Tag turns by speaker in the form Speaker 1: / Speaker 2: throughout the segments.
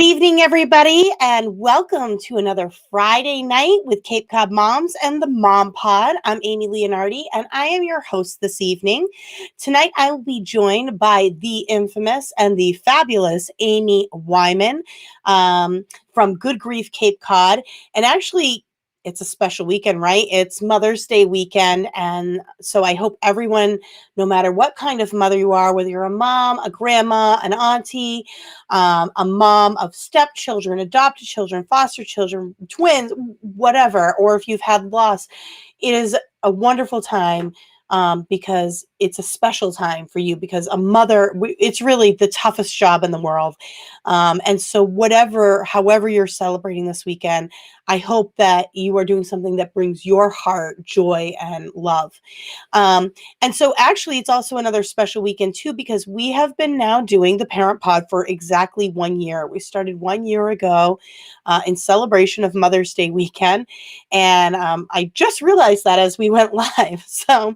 Speaker 1: evening, everybody, and welcome to another Friday night with Cape Cod Moms and the Mom Pod. I'm Amy Leonardi, and I am your host this evening. Tonight, I will be joined by the infamous and the fabulous Amy Wyman from Good Grief Cape Cod. And actually, it's a special weekend, right? It's Mother's Day weekend. And so I hope everyone, no matter what kind of mother you are, whether you're a mom, a grandma, an auntie, a mom of stepchildren, adopted children, foster children, twins, whatever, or if you've had loss, it is a wonderful time because it's a special time for you because a mother, it's really the toughest job in the world. And so however you're celebrating this weekend, I hope that you are doing something that brings your heart joy and love. And so actually it's also another special weekend too, because we have been now doing the Parent Pod for exactly 1 year. We started 1 year ago in celebration of Mother's Day weekend. And I just realized that as we went live. So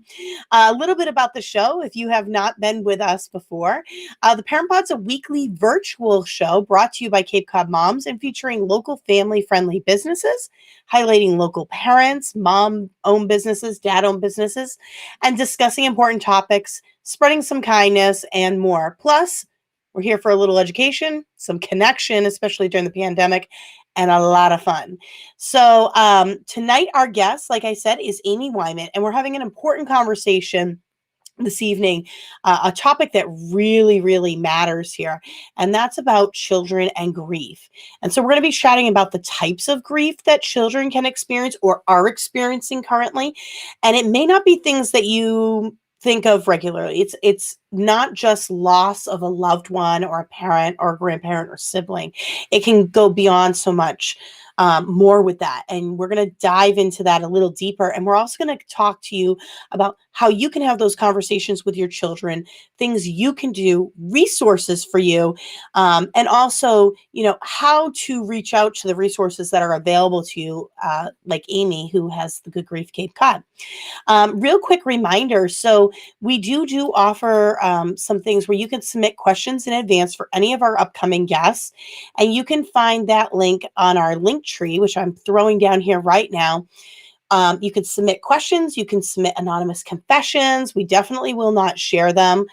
Speaker 1: a little bit about the show, if you have not been with us before. The Parent Pod's a weekly virtual show brought to you by Cape Cod Moms and featuring local family-friendly businesses, highlighting local parents, mom-owned businesses, dad-owned businesses, and discussing important topics, spreading some kindness, and more. Plus, we're here for a little education, some connection, especially during the pandemic, and a lot of fun. So tonight, our guest, like I said, is Amy Wyman, and we're having an important conversation this evening, a topic that really, really matters here, and that's about children and grief. And so we're going to be chatting about the types of grief that children can experience or are experiencing currently. And it may not be things that you think of regularly. It's not just loss of a loved one or a parent or a grandparent or sibling. It can go beyond so much more with that. And we're going to dive into that a little deeper. And we're also going to talk to you about how you can have those conversations with your children, things you can do, resources for you, and also, how to reach out to the resources that are available to you, like Amy, who has the Good Grief Cape Cod. Real quick reminder. So we do offer some things where you can submit questions in advance for any of our upcoming guests. And you can find that link on our link tree, which I'm throwing down here right now. You can submit questions. You can submit anonymous confessions. We definitely will not share them.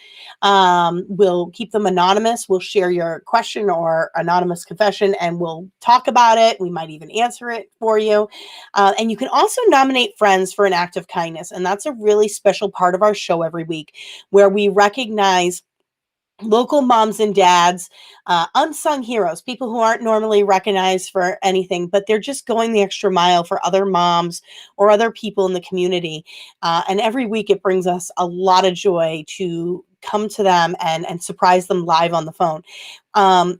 Speaker 1: We'll keep them anonymous. We'll share your question or anonymous confession and we'll talk about it. We might even answer it for you. And you can also nominate friends for an act of kindness. And that's a really special part of our show every week where we recognize local moms and dads, unsung heroes, people who aren't normally recognized for anything, but they're just going the extra mile for other moms or other people in the community. And every week it brings us a lot of joy to come to them and surprise them live on the phone.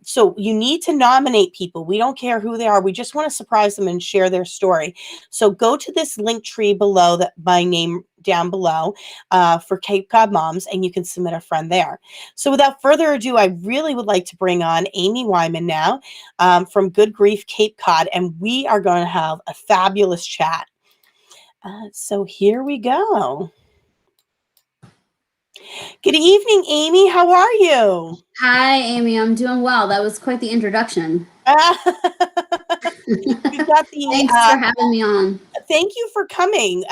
Speaker 1: So you need to nominate people. We don't care who they are. We just want to surprise them and share their story. So go to this link tree below, that my name down below, for Cape Cod Moms, and you can submit a friend there. So without further ado, I really would like to bring on Amy Wyman now from Good Grief Cape Cod, and we are going to have a fabulous chat. So here we go. Good evening, Amy. How are you?
Speaker 2: Hi, Amy. I'm doing well. That was quite the introduction.
Speaker 1: You've got the,
Speaker 2: Thanks for having me on.
Speaker 1: Thank you for coming.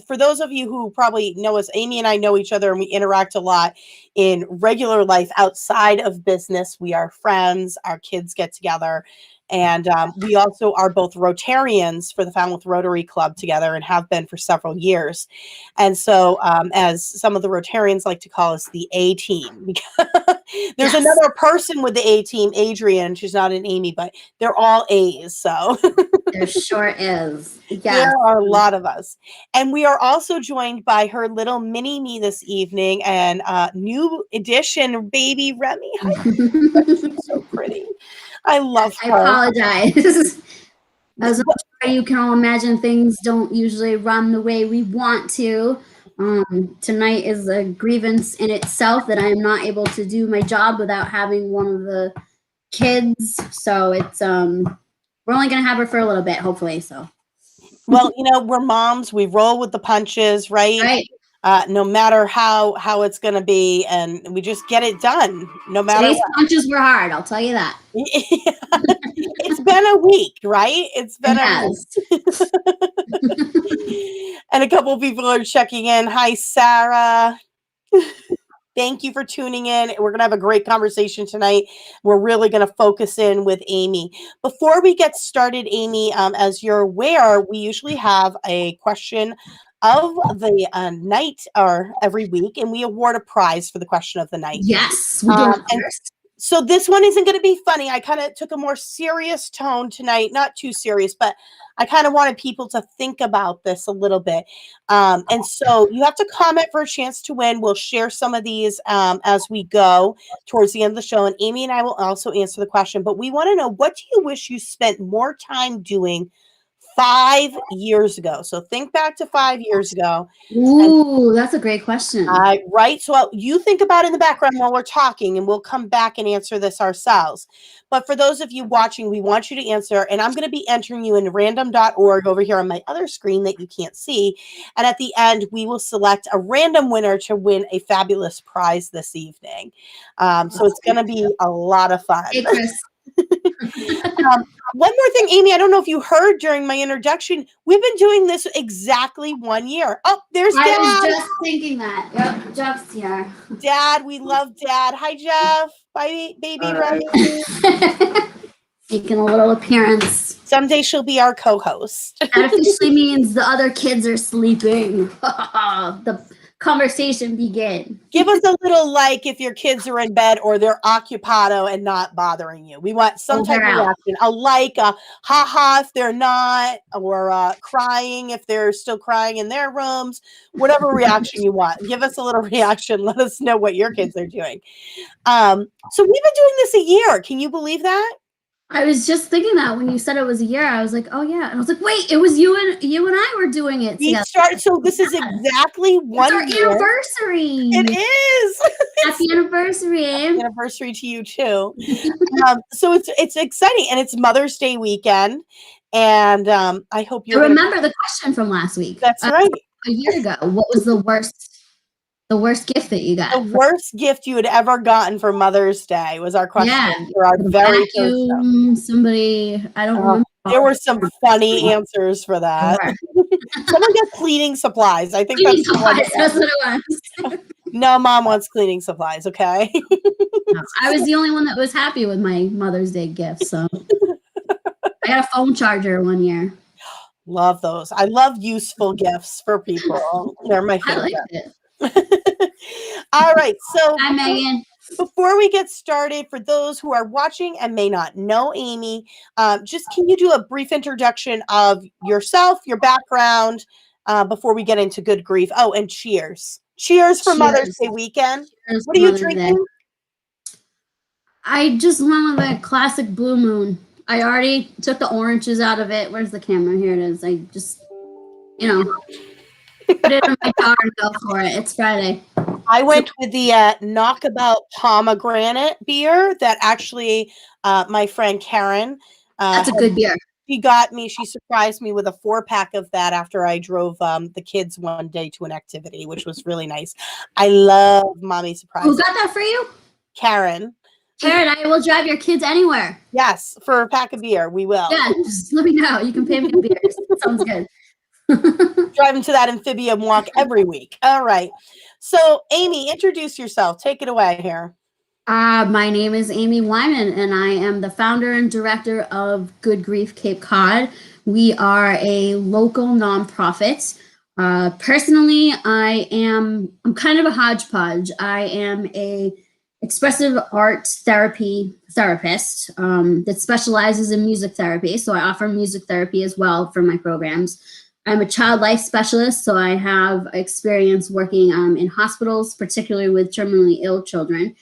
Speaker 1: For those of you who probably know us, Amy and I know each other and we interact a lot in regular life outside of business. We are friends. Our kids get together. And we also are both Rotarians for the Falmouth Rotary Club together and have been for several years. And so as some of the Rotarians like to call us, the A team. There's another person with the A team, Adrian. She's not an Amy, but they're all A's. So
Speaker 2: there sure is. Yes.
Speaker 1: There are a lot of us. And we are also joined by her little mini me this evening and new edition baby Remy. She's so pretty. I love her.
Speaker 2: I apologize. As I'm sure you can all imagine, things don't usually run the way we want to. Tonight is a grievance in itself that I am not able to do my job without having one of the kids. So it's we're only going to have her for a little bit, hopefully. So.
Speaker 1: Well, we're moms. We roll with the punches, right?
Speaker 2: Right.
Speaker 1: no matter how it's going to be, and we just get it done no matter
Speaker 2: Today's
Speaker 1: what.
Speaker 2: punches were hard, I'll tell you that.
Speaker 1: It's been a week, right? It's been a week. And a couple people are checking in. Hi, Sarah. Thank you for tuning in. We're going to have a great conversation tonight. We're really going to focus in with Amy. Before we get started, Amy, as you're aware, we usually have a question of the night or every week, and we award a prize for the question of the night.
Speaker 2: Yes, we're doing it first.
Speaker 1: So this one isn't going to be funny. I kind of took a more serious tone tonight, not too serious, but I kind of wanted people to think about this a little bit. And so you have to comment for a chance to win. We'll share some of these as we go towards the end of the show. And Amy and I will also answer the question. But we want to know, what do you wish you spent more time doing 5 years ago? So think back to 5 years ago.
Speaker 2: Ooh, that's a great question.
Speaker 1: Right. So you think about it in the background while we're talking, and we'll come back and answer this ourselves. But for those of you watching, we want you to answer, and I'm going to be entering you in random.org over here on my other screen that you can't see. And at the end, we will select a random winner to win a fabulous prize this evening. So it's going to be a lot of fun.
Speaker 2: Hey, Chris.
Speaker 1: One more thing, Amy, I don't know if you heard during my introduction, we've been doing this exactly 1 year. Oh, there's Dad.
Speaker 2: I was just thinking that. Yep, Jeff's here.
Speaker 1: Dad, we love Dad. Hi, Jeff. Bye, baby. Right.
Speaker 2: Making a little appearance.
Speaker 1: Someday she'll be our co-host.
Speaker 2: That officially means the other kids are sleeping. The conversation begin.
Speaker 1: Give us a little like if your kids are in bed or they're occupado and not bothering you. We want some type of reaction. A like, a ha-ha if they're not, or crying if they're still crying in their rooms. Whatever reaction you want. Give us a little reaction. Let us know what your kids are doing. So we've been doing this a year. Can you believe that?
Speaker 2: I was just thinking that when you said it was a year, I was like, oh yeah. And I was like, wait, it was you and I were doing it together.
Speaker 1: So this is exactly 1 year.
Speaker 2: It's our anniversary.
Speaker 1: It is.
Speaker 2: Happy anniversary, Aim.
Speaker 1: Happy anniversary to you too. So it's exciting, and it's Mother's Day weekend. And I hope you
Speaker 2: remember the question from last week.
Speaker 1: That's right.
Speaker 2: A year ago. What was the worst gift that you got?
Speaker 1: The worst gift you had ever gotten for Mother's Day was our question for our very
Speaker 2: vacuum, first somebody, I don't remember.
Speaker 1: There were some funny answers for that. Someone got cleaning supplies. I think
Speaker 2: that's what it was.
Speaker 1: No, Mom wants cleaning supplies, okay?
Speaker 2: No, I was the only one that was happy with my Mother's Day gift, so. I got a phone charger 1 year.
Speaker 1: Love those. I love useful gifts for people. They're my favorite.
Speaker 2: I liked it.
Speaker 1: All right, so
Speaker 2: hi, Megan.
Speaker 1: Before we get started, for those who are watching and may not know Amy, just can you do a brief introduction of yourself, your background, before we get into Good Grief? Oh, and cheers. Cheers for Mother's Day weekend.
Speaker 2: Cheers,
Speaker 1: what are you drinking?
Speaker 2: I just went with a classic Blue Moon. I already took the oranges out of it. Where's the camera? Here it is. I just, put it in my car and go for it. It's Friday.
Speaker 1: I went with the Knockabout Pomegranate beer that actually my friend Karen.
Speaker 2: That's a good beer.
Speaker 1: She surprised me with a 4-pack of that after I drove the kids one day to an activity, which was really nice. I love mommy surprises.
Speaker 2: Who got that for you?
Speaker 1: Karen.
Speaker 2: Karen, I will drive your kids anywhere.
Speaker 1: Yes, for a pack of beer, we will.
Speaker 2: Yeah, just let me know. You can pay me in beers. Sounds good.
Speaker 1: Driving to that amphibian walk every week. All right. So, Amy, introduce yourself. Take it away here.
Speaker 2: My name is Amy Wyman, and I am the founder and director of Good Grief Cape Cod. We are a local nonprofit. Personally, I'm kind of a hodgepodge. I am a expressive art therapist that specializes in music therapy. So I offer music therapy as well for my programs. I'm a child life specialist, so I have experience working in hospitals, particularly with terminally ill children.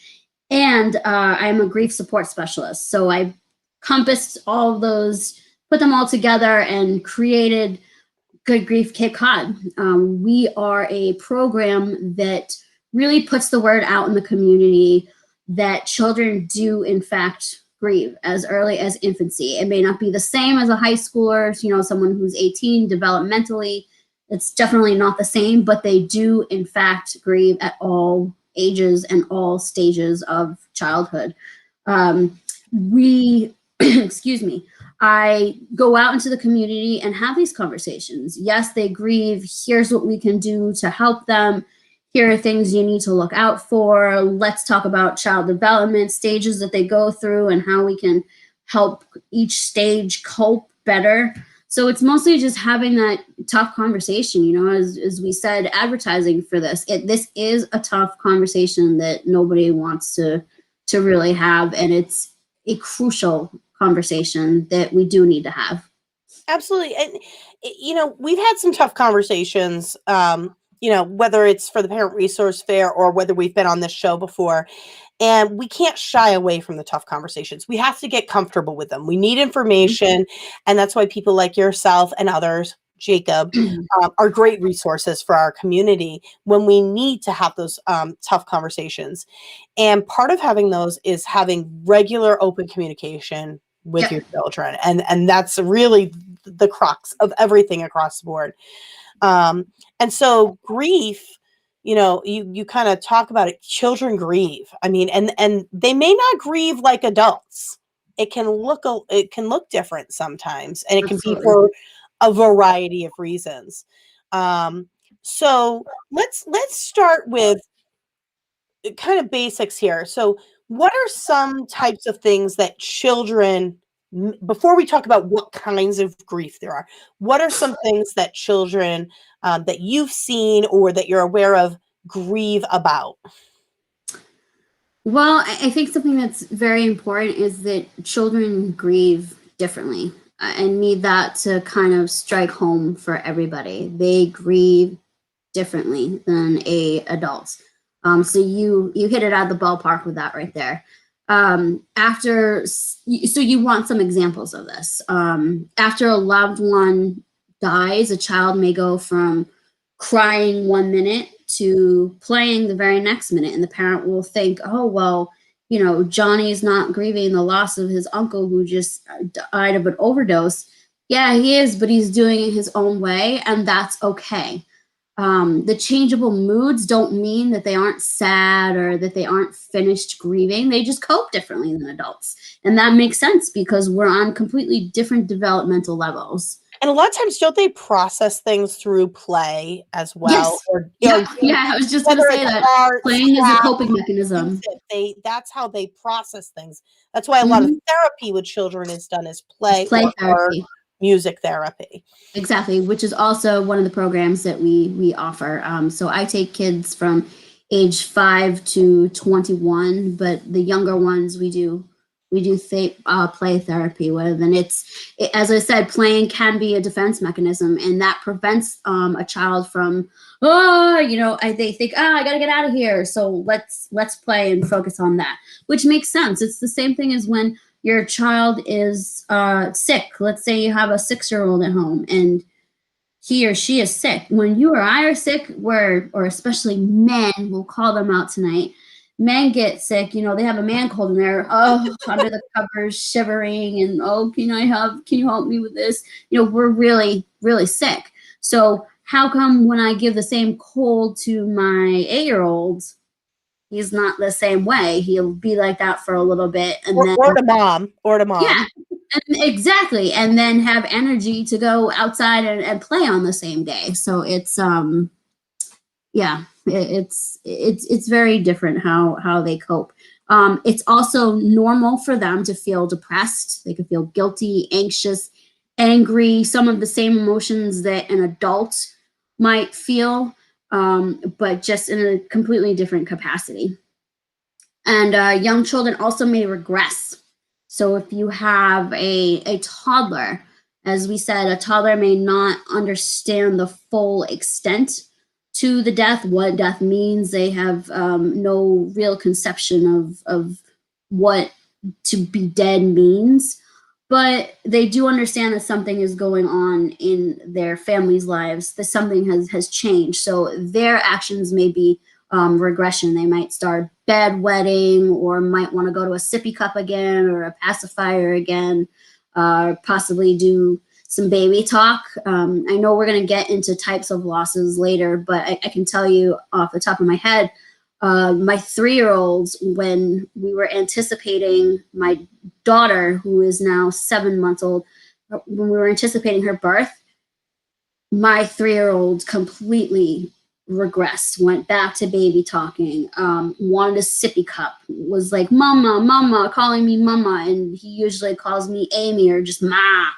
Speaker 2: And I'm a grief support specialist. So I compassed all of those, put them all together, and created Good Grief Cape Cod. We are a program that really puts the word out in the community that children do, in fact, grieve as early as infancy. It may not be the same as a high schooler, someone who's 18 developmentally. It's definitely not the same, but they do in fact grieve at all ages and all stages of childhood. We, excuse me, I go out into the community and have these conversations. Yes, they grieve. Here's what we can do to help them. Here are things you need to look out for. Let's talk about child development stages that they go through and how we can help each stage cope better. So it's mostly just having that tough conversation, you know, as we said, advertising for this. This is a tough conversation that nobody wants to really have, and it's a crucial conversation that we do need to have.
Speaker 1: Absolutely. And, you know, we've had some tough conversations, you know, whether it's for the Parent Resource Fair or whether we've been on this show before. And we can't shy away from the tough conversations. We have to get comfortable with them. We need information. And that's why people like yourself and others, Jacob, are great resources for our community when we need to have those tough conversations. And part of having those is having regular open communication with your children. And that's really the crux of everything across the board. And so grief, you know, you kind of talk about it. Children grieve. I mean, and they may not grieve like adults. It can look different sometimes, and it can be for a variety of reasons. So let's start with kind of basics here. So, what are some types of things that children, before we talk about what kinds of grief there are, what are some things that children that you've seen or that you're aware of grieve about?
Speaker 2: Well, I think something that's very important is that children grieve differently. I need that to kind of strike home for everybody. They grieve differently than adults. So you hit it out of the ballpark with that right there. So you want some examples of this. After a loved one dies, a child may go from crying 1 minute to playing the very next minute, and the parent will think, oh, well, you know, Johnny's not grieving the loss of his uncle who just died of an overdose. Yeah, he is, but he's doing it his own way, and that's okay. The changeable moods don't mean that they aren't sad or that they aren't finished grieving. They just cope differently than adults. And that makes sense because we're on completely different developmental levels.
Speaker 1: And a lot of times, don't they process things through play as well?
Speaker 2: Yes. Yeah, I was just going to say that. Playing is a coping mechanism.
Speaker 1: That's how they process things. That's why a lot of therapy with children is done as play therapy. Or music therapy.
Speaker 2: Exactly, which is also one of the programs that we offer. So I take kids from age 5 to 21, but the younger ones we do play therapy with, and as I said, playing can be a defense mechanism, and that prevents a child from they think, I gotta get out of here, so let's play and focus on that, which makes sense. It's the same thing as when your child is sick. Let's say you have a 6-year-old at home and he or she is sick. When you or I are sick, or especially men, we'll call them out tonight. Men get sick, they have a man cold and they're under the covers shivering and can you help me with this? We're really, really sick. So how come when I give the same cold to my 8-year-old, he's not the same way? He'll be like that for a little bit, and then
Speaker 1: or to mom.
Speaker 2: Yeah, exactly, and then have energy to go outside and play on the same day. So it's it's very different how they cope. It's also normal for them to feel depressed. They can feel guilty, anxious, angry, some of the same emotions that an adult might feel, but just in a completely different capacity. And young children also may regress. So if you have a toddler, as we said, a toddler may not understand the full extent to the death, what death means. They have no real conception of what to be dead means, but they do understand that something is going on in their family's lives, that something has changed. So their actions may be regression. They might start bedwetting, or might want to go to a sippy cup again or a pacifier again, possibly do some baby talk. I know we're going to get into types of losses later, but I can tell you off the top of my head, my 3-year-olds, when we were anticipating my daughter, who is now 7 months old, when we were anticipating her birth, my 3-year-old completely regressed, went back to baby talking, wanted a sippy cup, was like, mama, mama, calling me mama, and he usually calls me Amy or just ma.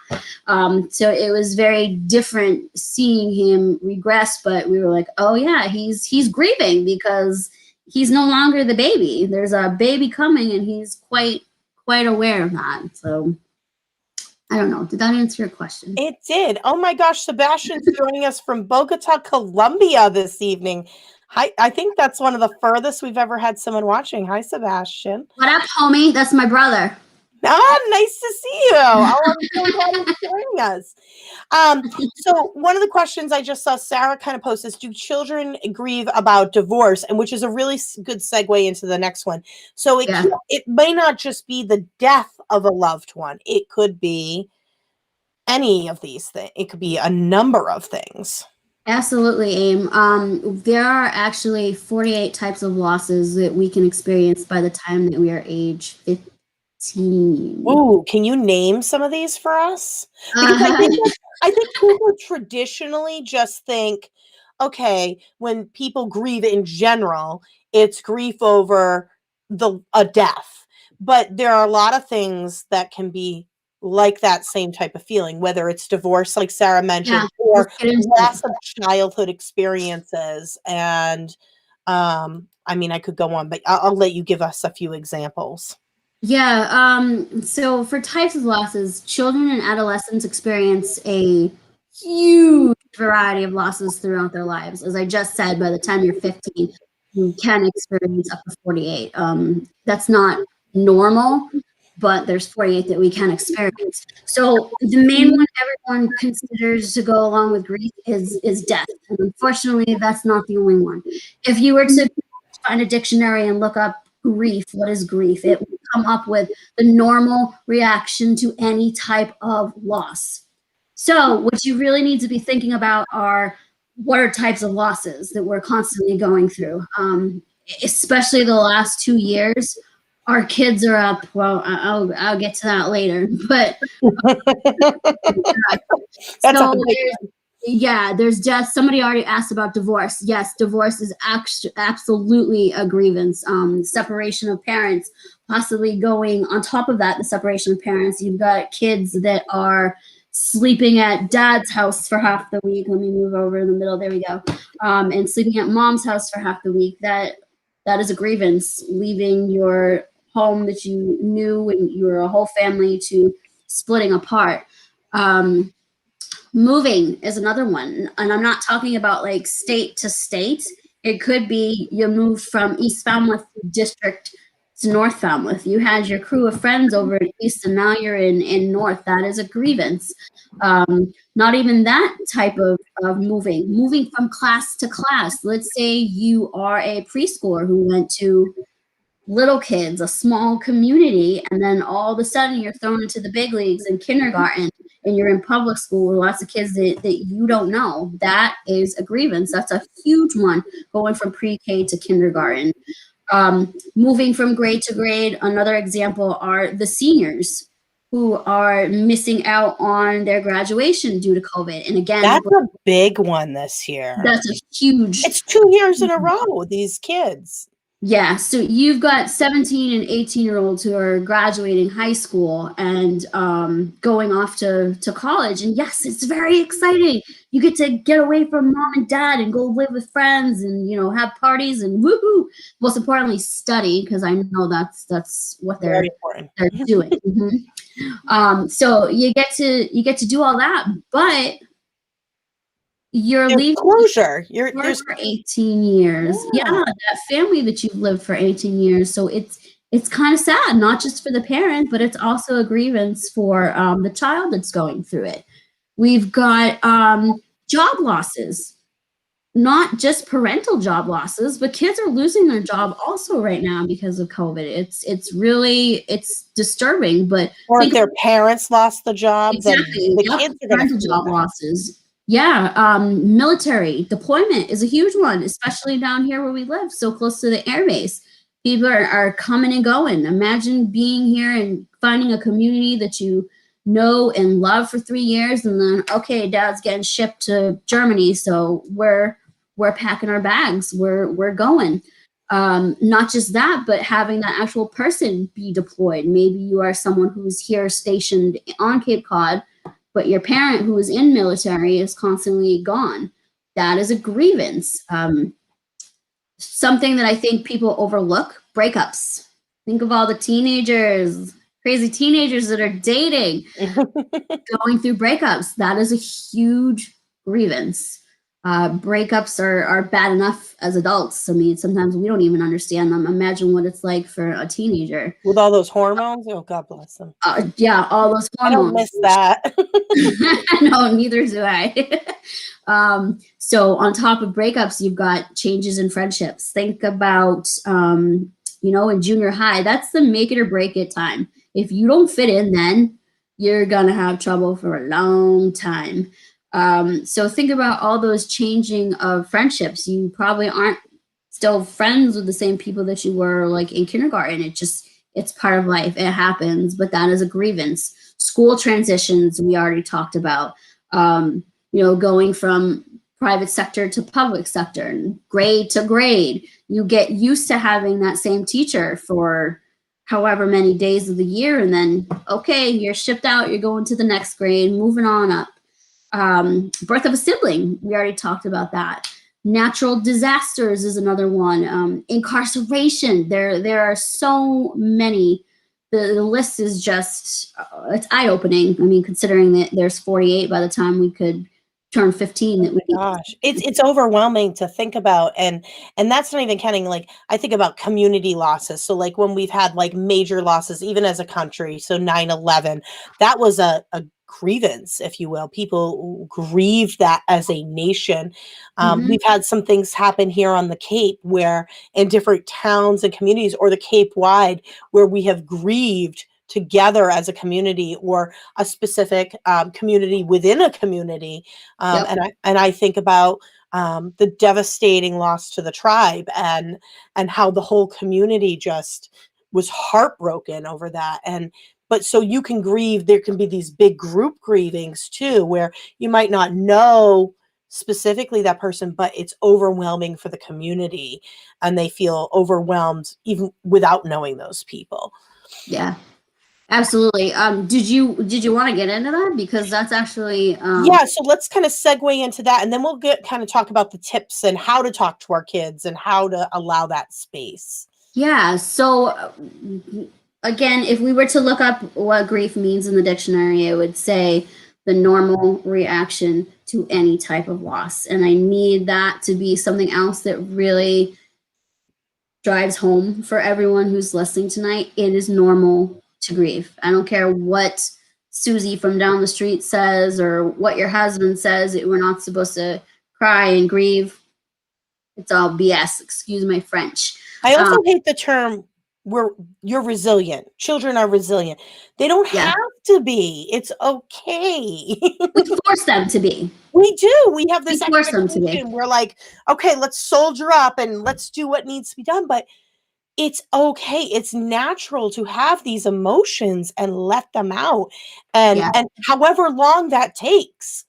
Speaker 2: So it was very different seeing him regress, but we were like, oh yeah, he's grieving because he's no longer the baby. There's a baby coming, and he's quite aware of that. So I don't know. Did that answer your question?
Speaker 1: It did. Oh my gosh, Sebastian's joining us from Bogota, Colombia this evening. Hi, I think that's one of the furthest we've ever had someone watching. Hi, Sebastian.
Speaker 2: What up, homie? That's my brother.
Speaker 1: Ah, nice to see you. Oh, I'm so glad you're joining us. So one of the questions I just saw Sarah kind of post is, do children grieve about divorce? And which is a really good segue into the next one. So it may not just be the death of a loved one. It could be any of these things. It could be a number of things.
Speaker 2: Absolutely, Aim. There are actually 48 types of losses that we can experience by the time that we are age 15.
Speaker 1: Ooh, can you name some of these for us? Because I think people traditionally just think, okay, when people grieve in general, it's grief over a death. But there are a lot of things that can be like that same type of feeling, whether it's divorce, like Sarah mentioned, or loss of childhood experiences. And I mean, I could go on, but I'll let you give us a few examples.
Speaker 2: Yeah, so for types of losses, children and adolescents experience a huge variety of losses throughout their lives. As I just said, by the time you're 15, you can experience up to 48. That's not normal, but there's 48 that we can experience. So the main one everyone considers to go along with grief is death. And unfortunately, that's not the only one. If you were to find a dictionary and look up grief, what is grief? It will come up with the normal reaction to any type of loss. So what you really need to be thinking about are, what are types of losses that we're constantly going through? Especially the last 2 years, our kids are up. Well, I'll get to that later, but there's just, somebody already asked about divorce. Yes, divorce is absolutely a grievance. Separation of parents, possibly going on top of that, the separation of parents. You've got kids that are sleeping at dad's house for half the week. Let me move over in the middle. There we go. And sleeping at mom's house for half the week. That is a grievance, leaving your home that you knew and you were a whole family to splitting apart. Moving is another one. And I'm not talking about like state to state. It could be you moved from East Falmouth district to North Falmouth. You had your crew of friends over in East and now you're in North. That is a grievance. Not even that type of moving from class to class. Let's say you are a preschooler who went to little kids, a small community, and then all of a sudden you're thrown into the big leagues in kindergarten and you're in public school with lots of kids that you don't know. That is a grievance. That's a huge one, going from pre-K to kindergarten. Moving from grade to grade, another example are the seniors who are missing out on their graduation due to COVID. And again,
Speaker 1: that's a big one this year.
Speaker 2: That's a huge.
Speaker 1: It's 2 years in a row, these kids.
Speaker 2: Yeah, so you've got 17 and 18-year-olds who are graduating high school and going off to college. And yes, it's very exciting. You get to get away from mom and dad and go live with friends and, have parties and woohoo. Most importantly, study, because I know that's what they're doing. Mm-hmm. So you get to do all that, but you're leaving
Speaker 1: closure. You're
Speaker 2: for 18 years. Yeah, that family that you've lived for 18 years. So it's kind of sad, not just for the parent, but it's also a grievance for the child that's going through it. We've got job losses. not just parental job losses, but kids are losing their job also right now because of COVID. It's really disturbing. But
Speaker 1: Or if
Speaker 2: think
Speaker 1: their parents lost the job, then
Speaker 2: exactly,
Speaker 1: the
Speaker 2: yep,
Speaker 1: kids are going to
Speaker 2: parental
Speaker 1: feel
Speaker 2: job
Speaker 1: that.
Speaker 2: losses. Yeah, military deployment is a huge one, especially down here where we live, so close to the air base. People are coming and going. Imagine being here and finding a community that you know and love for 3 years, and then okay, dad's getting shipped to Germany, so we're packing our bags. We're going. Not just that, but having that actual person be deployed. Maybe you are someone who's here stationed on Cape Cod, but your parent who is in military is constantly gone. That is a grievance. Something that I think people overlook: breakups. Think of all the teenagers, crazy teenagers that are dating, going through breakups. That is a huge grievance. Breakups are bad enough as adults. I mean, sometimes we don't even understand them. Imagine what it's like for a teenager.
Speaker 1: With all those hormones, oh, God bless them.
Speaker 2: Yeah, all those
Speaker 1: I don't
Speaker 2: hormones.
Speaker 1: miss that.
Speaker 2: No, neither do I. So on top of breakups, you've got changes in friendships. Think about, in junior high, that's the make it or break it time. If you don't fit in, then you're gonna have trouble for a long time. So think about all those changing of friendships. You probably aren't still friends with the same people that you were like in kindergarten. It's part of life. It happens, but that is a grievance. School transitions, we already talked about. Going from private sector to public sector, and grade to grade. You get used to having that same teacher for however many days of the year, and then, okay, you're shipped out, you're going to the next grade, moving on up. Birth of a sibling, we already talked about that. Natural disasters is another one. Incarceration, there are so many. The list is just, it's eye-opening. I mean, considering that there's 48 by the time we could turn 15 that we need.
Speaker 1: Gosh, it's overwhelming to think about, and that's not even counting, like, I think about community losses. So like when we've had like major losses, even as a country, so 9/11, that was a grievance, if you will. People grieve that as a nation. We've had some things happen here on the Cape where in different towns and communities, or the Cape wide, where we have grieved together as a community, or a specific community within a community.
Speaker 2: Yep.
Speaker 1: And I think about the devastating loss to the tribe, and how the whole community just was heartbroken over that. But so you can grieve, there can be these big group grievings too, where you might not know specifically that person, but it's overwhelming for the community, and they feel overwhelmed even without knowing those people.
Speaker 2: Yeah, absolutely. Did you want to get into that? Because that's actually
Speaker 1: Yeah, so let's kind of segue into that, and then we'll kind of talk about the tips and how to talk to our kids and how to allow that space.
Speaker 2: yeah. So again, if we were to look up what grief means in the dictionary, it would say the normal reaction to any type of loss. And I need that to be something else that really drives home for everyone who's listening tonight. It is normal to grieve. I don't care what Susie from down the street says or what your husband says. We're not supposed to cry and grieve. It's all BS. Excuse my French.
Speaker 1: I also hate the term you're resilient. Children are resilient. They don't
Speaker 2: Yeah.
Speaker 1: have to be. It's okay.
Speaker 2: We force them to be.
Speaker 1: We do. We have this
Speaker 2: We force them to be.
Speaker 1: expectation. We're like, okay, let's soldier up and let's do what needs to be done. But it's okay. It's natural to have these emotions and let them out. And
Speaker 2: Yeah.
Speaker 1: and however long that takes.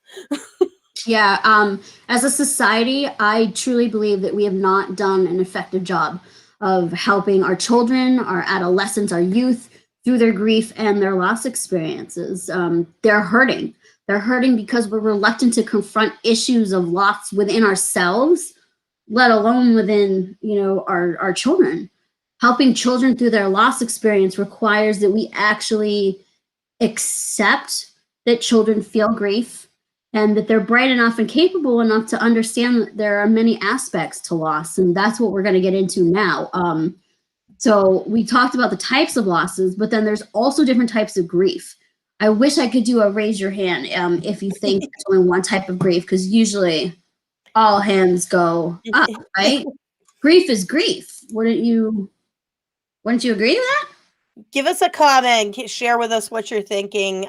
Speaker 2: Yeah. As a society, I truly believe that we have not done an effective job of helping our children, our adolescents, our youth through their grief and their loss experiences. They're hurting. They're hurting because we're reluctant to confront issues of loss within ourselves, let alone within, our children. Helping children through their loss experience requires that we actually accept that children feel grief, and that they're bright enough and capable enough to understand that there are many aspects to loss. And that's what we're going to get into now. So we talked about the types of losses, but then there's also different types of grief. I wish I could do a raise your hand if you think there's only one type of grief, because usually all hands go up, right? Grief is grief. Wouldn't you agree to that?
Speaker 1: Give us a comment, share with us what you're thinking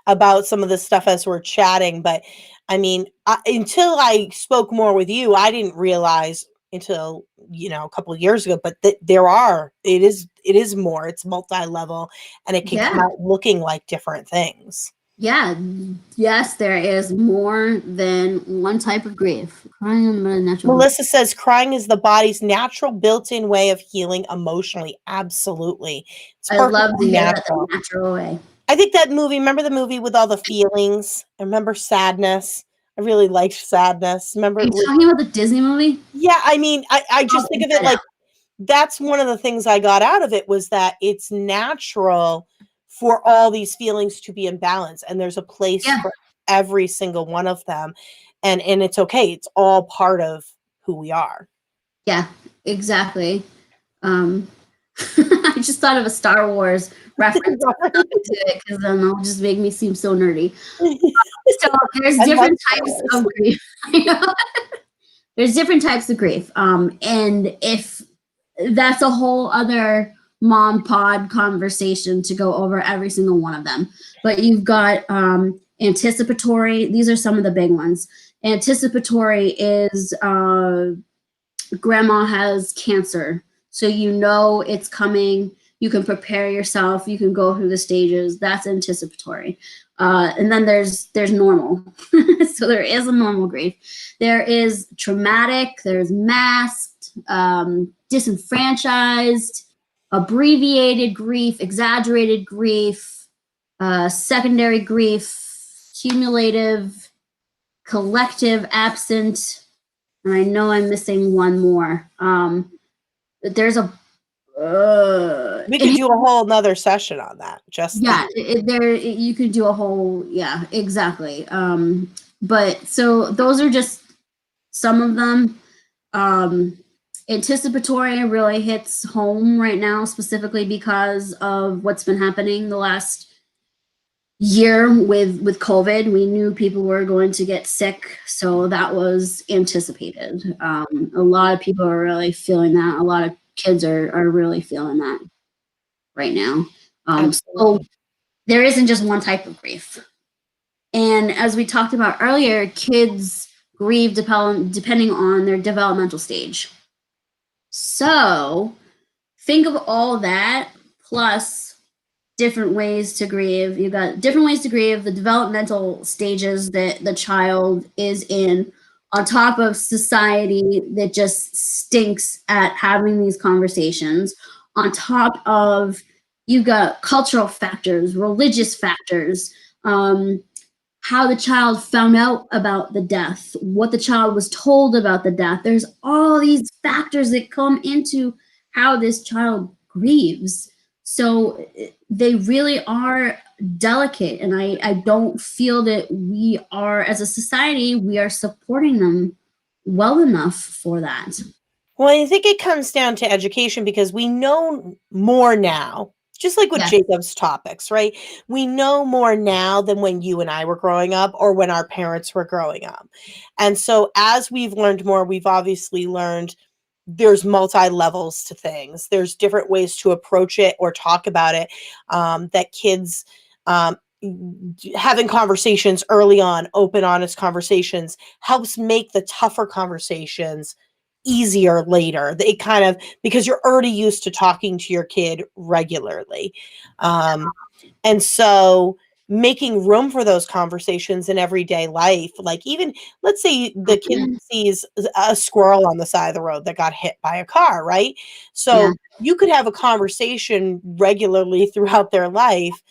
Speaker 1: about some of this stuff as we're chatting. But I mean, until I spoke more with you, I didn't realize until, a couple of years ago, but it is more, it's multi-level, and it can come out looking like different things.
Speaker 2: Yeah, yes, there is more than one type of grief. Crying is the natural.
Speaker 1: Melissa says crying is the body's natural built-in way of healing emotionally. Absolutely. It's
Speaker 2: I love to hear that
Speaker 1: natural.
Speaker 2: the natural way.
Speaker 1: I think that movie, remember the movie with all the feelings? I remember sadness. I really liked sadness. Remember?
Speaker 2: Are you talking about the Disney movie?
Speaker 1: Yeah, I mean, I just think of it like that's one of the things I got out of it was that it's natural for all these feelings to be in balance, and there's a place for every single one of them, and it's okay. It's all part of who we are.
Speaker 2: Yeah, exactly. I just thought of a Star Wars reference to it because then it'll just make me seem so nerdy. So there's different types of grief. There's different types of grief. And if that's a whole other mom pod conversation to go over every single one of them. But you've got anticipatory. These are some of the big ones. Anticipatory is grandma has cancer. So it's coming. You can prepare yourself. You can go through the stages. That's anticipatory. And then there's normal. So there is a normal grief. There is traumatic. There's masked, disenfranchised, abbreviated grief, exaggerated grief, secondary grief, cumulative, collective, absent, and I know I'm missing one more. There's a
Speaker 1: we could do a whole nother session on that.
Speaker 2: You could do a whole exactly. But so those are just some of them. Anticipatory really hits home right now, specifically because of what's been happening the last year with COVID. We knew people were going to get sick, so that was anticipated. A lot of people are really feeling that. A lot of kids are really feeling that right now. So there isn't just one type of grief. And as we talked about earlier, kids grieve depending on their developmental stage. So think of all that plus different ways to grieve. You've got different ways to grieve, the developmental stages that the child is in, on top of society that just stinks at having these conversations, on top of you've got cultural factors, religious factors, how the child found out about the death, what the child was told about the death. There's all these factors that come into how this child grieves. So they really are delicate. And I don't feel that we are, as a society, we are supporting them well enough for that.
Speaker 1: Well, I think it comes down to education because we know more now. Just like with Jacob's topics, right? We know more now than when you and I were growing up or when our parents were growing up. And so as we've learned more, we've obviously learned there's multi-levels to things. There's different ways to approach it or talk about it, that kids having conversations early on, open, honest conversations helps make the tougher conversations easier later. It kind of, because you're already used to talking to your kid regularly. And so making room for those conversations in everyday life, like even let's say the kid sees a squirrel on the side of the road that got hit by a car, right? So you could have a conversation regularly throughout their life.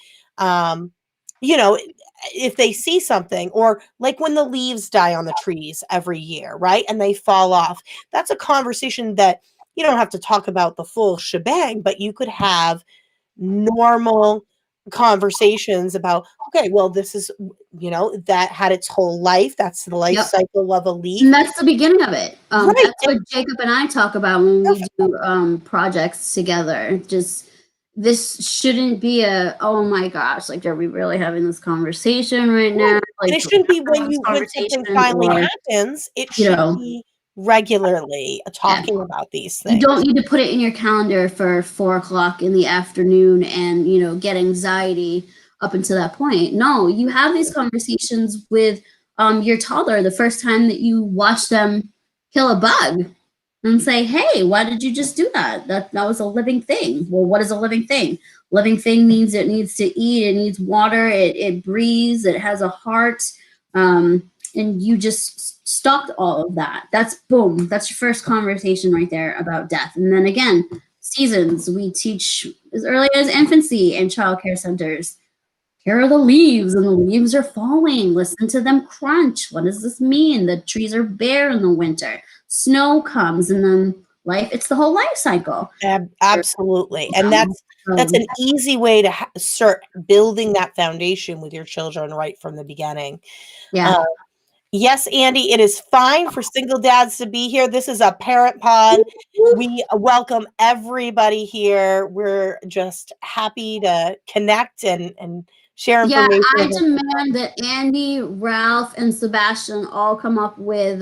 Speaker 1: If they see something, or like when the leaves die on the trees every year, right? And they fall off, that's a conversation that you don't have to talk about the full shebang, but you could have normal conversations about, okay, well, this is, that had its whole life. That's the life cycle of a leaf.
Speaker 2: And that's the beginning of it. That's what Jacob and I talk about when we do projects together. Just this shouldn't be oh my gosh, like, are we really having this conversation right now?
Speaker 1: And
Speaker 2: Like,
Speaker 1: it
Speaker 2: do we
Speaker 1: shouldn't
Speaker 2: have
Speaker 1: be
Speaker 2: to have this
Speaker 1: when something
Speaker 2: conversation?
Speaker 1: finally
Speaker 2: Or,
Speaker 1: happens, it
Speaker 2: you
Speaker 1: should
Speaker 2: know,
Speaker 1: be regularly
Speaker 2: yeah.
Speaker 1: talking about these
Speaker 2: You
Speaker 1: things.
Speaker 2: don't need to put it in your calendar for 4 o'clock in the afternoon and, get anxiety up until that point. No, you have these conversations with your toddler the first time that you watch them kill a bug, and say, hey, why did you just do that? That was a living thing. Well, what is a living thing? Living thing means it needs to eat, it needs water, it breathes, it has a heart. And you just stopped all of that. That's boom. That's your first conversation right there about death. And then again, seasons. We teach as early as infancy in child care centers. Here are the leaves, and the leaves are falling. Listen to them crunch. What does this mean? The trees are bare in the winter. Snow comes, and then it's the whole life cycle.
Speaker 1: Absolutely. And that's an easy way to start building that foundation with your children right from the beginning.
Speaker 2: Yeah.
Speaker 1: Yes, Andy, it is fine for single dads to be here. This is a parent pod. We welcome everybody here. We're just happy to connect and share
Speaker 2: Yeah,
Speaker 1: information.
Speaker 2: I demand that Andy, Ralph, and Sebastian all come up with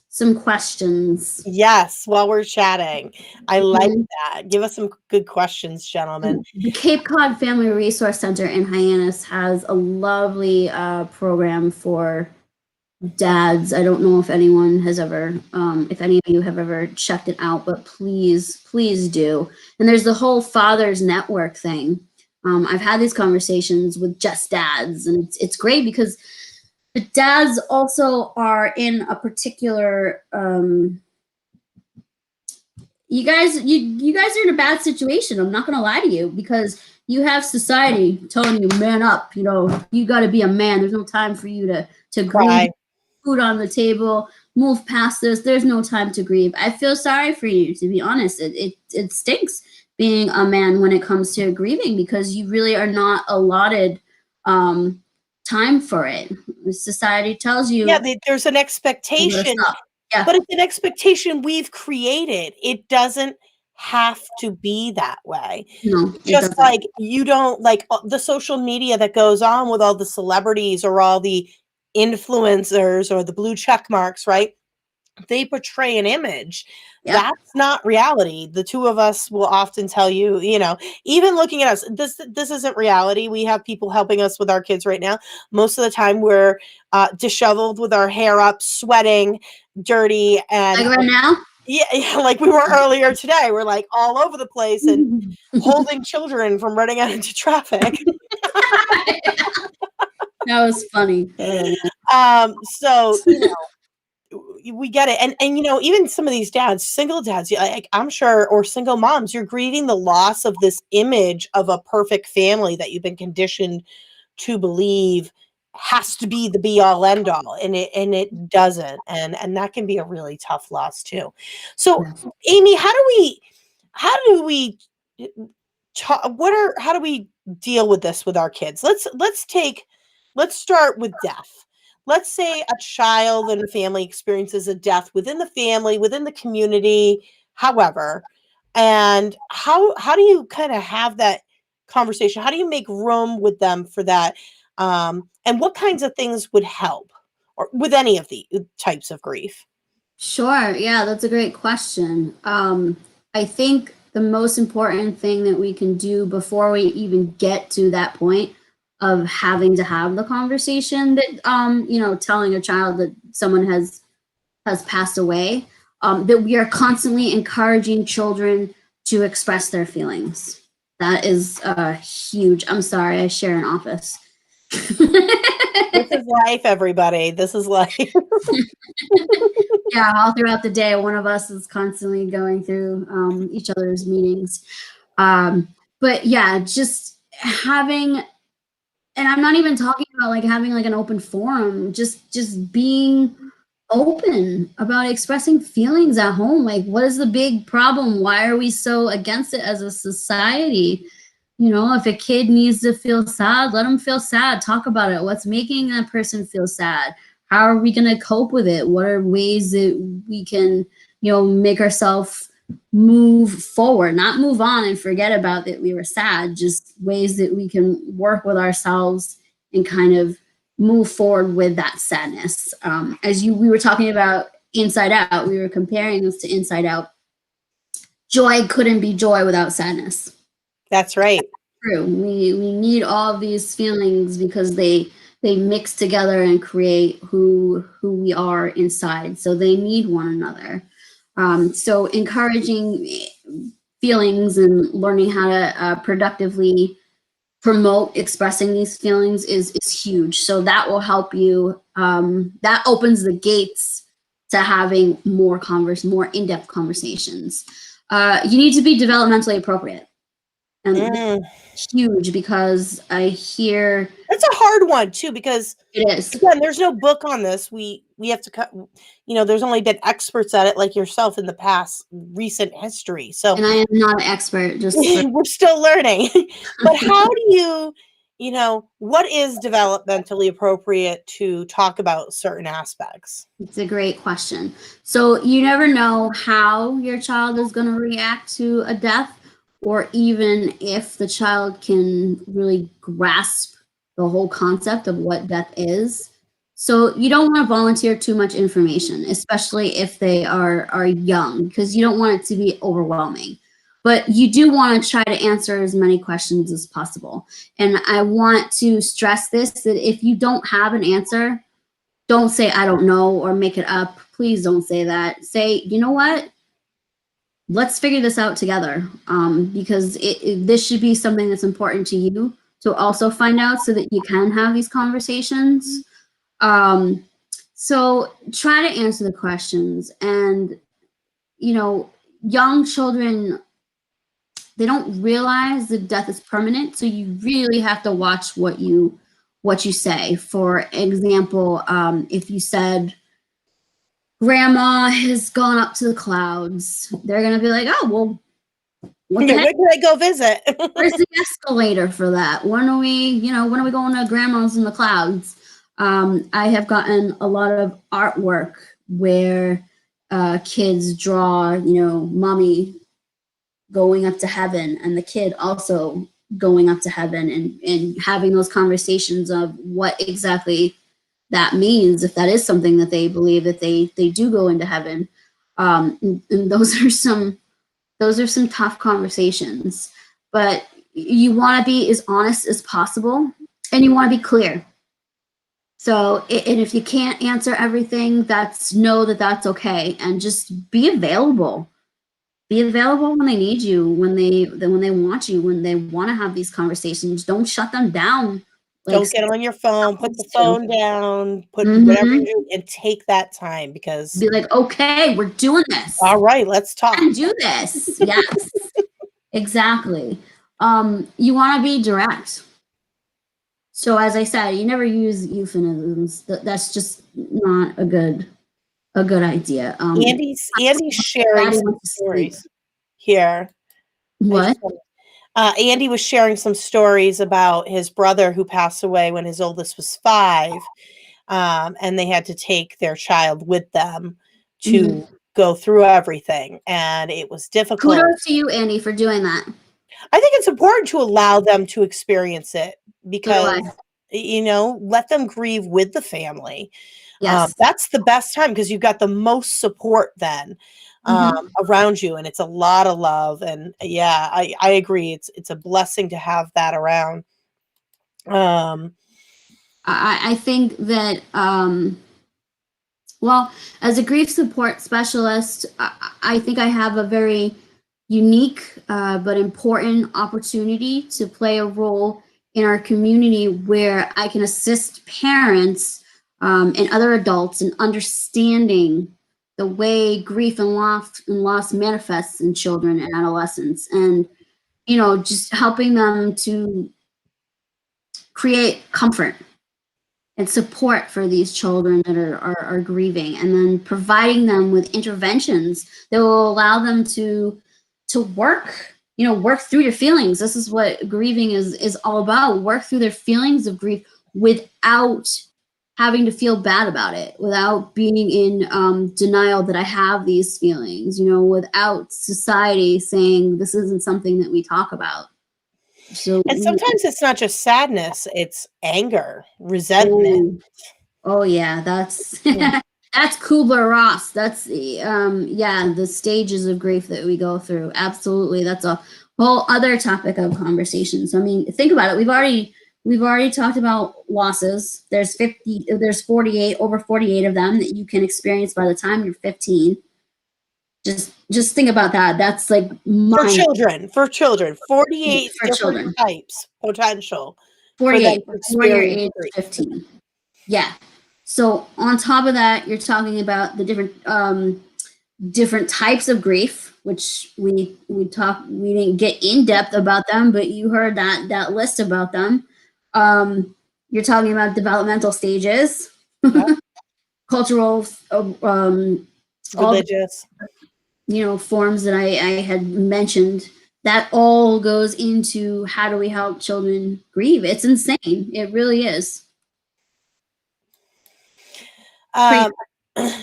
Speaker 2: some questions.
Speaker 1: Yes, while we're chatting. I like that. Give us some good questions, gentlemen.
Speaker 2: The Cape Cod Family Resource Center in Hyannis has a lovely program for dads. I don't know if anyone has ever, if any of you have ever checked it out, but please do. And there's the whole Fathers Network thing. I've had these conversations with just dads, and it's great because the dads also are in a particular. You guys are in a bad situation. I'm not gonna lie to you, because you have society telling you, man up. You got to be a man. There's no time for you to grieve. Food on the table, move past this. There's no time to grieve. I feel sorry for you, to be honest. It stinks being a man when it comes to grieving, because you really are not allotted time for it. Society tells you,
Speaker 1: Yeah, there's an expectation, but it's an expectation we've created. It doesn't have to be that way.
Speaker 2: No,
Speaker 1: Just like you don't like the social media that goes on with all the celebrities or all the influencers or the blue check marks, right? They portray an image. That's not reality. The two of us will often tell you, even looking at us, this isn't reality. We have people helping us with our kids right now. Most of the time we're disheveled with our hair up, sweating, dirty, and
Speaker 2: like right now.
Speaker 1: Yeah, like we were earlier today. We're like all over the place and holding children from running out into traffic.
Speaker 2: That was funny.
Speaker 1: So we get it. And even some of these dads, single dads, like I'm sure, or single moms, you're grieving the loss of this image of a perfect family that you've been conditioned to believe has to be the be all end all, and it doesn't, and that can be a really tough loss too. So Amy, how do we how do we deal with this with our kids? Let's start with death. Let's say a child and a family experiences a death within the family, within the community, however. And how do you kind of have that conversation? How do you make room with them for that? And what kinds of things would help, or with any of the types of grief?
Speaker 2: Sure. Yeah, that's a great question. I think the most important thing that we can do before we even get to that point of having to have the conversation, that telling a child that someone has passed away, that we are constantly encouraging children to express their feelings. That is huge. I'm sorry, I share an office.
Speaker 1: This is life, everybody. This is life.
Speaker 2: Yeah, all throughout the day, one of us is constantly going through each other's meetings. But yeah, just having, and I'm not even talking about like having like an open forum, just being open about expressing feelings at home. Like, what is the big problem? Why are we so against it as a society? If a kid needs to feel sad, let them feel sad. Talk about it. What's making that person feel sad? How are we going to cope with it? What are ways that we can, make ourselves move forward, not move on and forget about that we were sad, just ways that we can work with ourselves and kind of move forward with that sadness. We were talking about Inside Out, we were comparing this to Inside Out. Joy couldn't be joy without sadness.
Speaker 1: That's right.
Speaker 2: True. We need all of these feelings because they mix together and create who we are inside. So they need one another. So encouraging feelings and learning how to productively promote expressing these feelings is huge. So that will help you. That opens the gates to having more in-depth conversations. You need to be developmentally appropriate. And huge, because I hear
Speaker 1: it's a hard one too, because
Speaker 2: it is.
Speaker 1: Again, there's no book on this. We have to cut, there's only been experts at it like yourself in the past recent history. So
Speaker 2: And I am not an expert, just
Speaker 1: we're still learning. But how do what is developmentally appropriate to talk about certain aspects?
Speaker 2: It's a great question. So you never know how your child is going to react to a death, or even if the child can really grasp the whole concept of what death is. So you don't want to volunteer too much information, especially if they are young, because you don't want it to be overwhelming. But you do want to try to answer as many questions as possible. And I want to stress this, that if you don't have an answer, don't say, I don't know, or make it up. Please don't say that. Say, you know what? Let's figure this out together, because this should be something that's important to you to also find out, so that you can have these conversations. So try to answer the questions. And, young children, they don't realize that death is permanent. So you really have to watch what you say. For example, if you said, Grandma has gone up to the clouds, they're going to be like, oh, well, what the heck?
Speaker 1: Where can I go visit?
Speaker 2: Where's the escalator for that? When are we going to Grandma's in the clouds? I have gotten a lot of artwork where kids draw, mommy going up to heaven, and the kid also going up to heaven, and having those conversations of what exactly that means, if that is something that they believe, that they do go into heaven. And those are some tough conversations, but you want to be as honest as possible, and you want to be clear. So, and if you can't answer everything, that's okay, and just be available. Be available when they need you, when they want you, when they want to have these conversations. Don't shut them down.
Speaker 1: Don't get on your phone. Put the phone down. Put whatever you do, and take that time, because
Speaker 2: be like, okay, we're doing this.
Speaker 1: All right, let's talk.
Speaker 2: And do this. Yes, exactly. You want to be direct. So as I said, you never use euphemisms. That's just not a good idea.
Speaker 1: Andy's sharing some stories here.
Speaker 2: What?
Speaker 1: Andy was sharing some stories about his brother who passed away when his oldest was 5, and they had to take their child with them to go through everything, and it was difficult.
Speaker 2: Kudos to you, Andy, for doing that.
Speaker 1: I think it's important to allow them to experience it, because let them grieve with the family.
Speaker 2: Yes.
Speaker 1: That's the best time, because you've got the most support then around you, and it's a lot of love. And yeah, I agree. It's a blessing to have that around.
Speaker 2: I think that, well, as a grief support specialist, I think I have a very unique but important opportunity to play a role in our community, where I can assist parents and other adults in understanding the way grief and loss manifests in children and adolescents, and just helping them to create comfort and support for these children that are grieving, and then providing them with interventions that will allow them to work through your feelings. This is what grieving is all about. Work through their feelings of grief without having to feel bad about it, without being in denial that I have these feelings, without society saying this isn't something that we talk about. So,
Speaker 1: And sometimes it's not just sadness, it's anger, resentment.
Speaker 2: oh, oh yeah, that's
Speaker 1: Mm.
Speaker 2: that's Kubler-Ross. That's the stages of grief that we go through. Absolutely, that's a whole other topic of conversation. So I mean, think about it. We've already talked about losses. There's 48, over 48 of them that you can experience by the time you're 15. Just think about that. That's like
Speaker 1: For children, 48
Speaker 2: for
Speaker 1: different
Speaker 2: children.
Speaker 1: types potential for them
Speaker 2: 48
Speaker 1: to
Speaker 2: before your
Speaker 1: experience
Speaker 2: age
Speaker 1: grief.
Speaker 2: 15. Yeah. So on top of that, you're talking about the different types of grief, which we didn't get in depth about them, but you heard that list about them. You're talking about developmental stages,
Speaker 1: Yep.
Speaker 2: cultural, all
Speaker 1: Religious.
Speaker 2: the forms that I had mentioned. That all goes into how do we help children grieve. It's insane. It really is.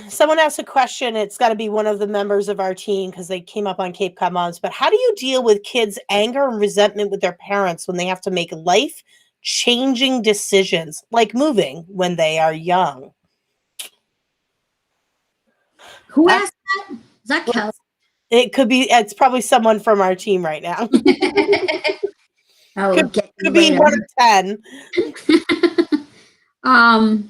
Speaker 1: Someone asked a question. It's got to be one of the members of our team because they came up on Cape Cod Moms. But how do you deal with kids' anger and resentment with their parents when they have to make life-changing decisions, like moving when they are young?
Speaker 2: Who asked that? Is that Kelly?
Speaker 1: It could be. It's probably someone from our team right now.
Speaker 2: I will get you
Speaker 1: Could be
Speaker 2: later.
Speaker 1: 1 of 10.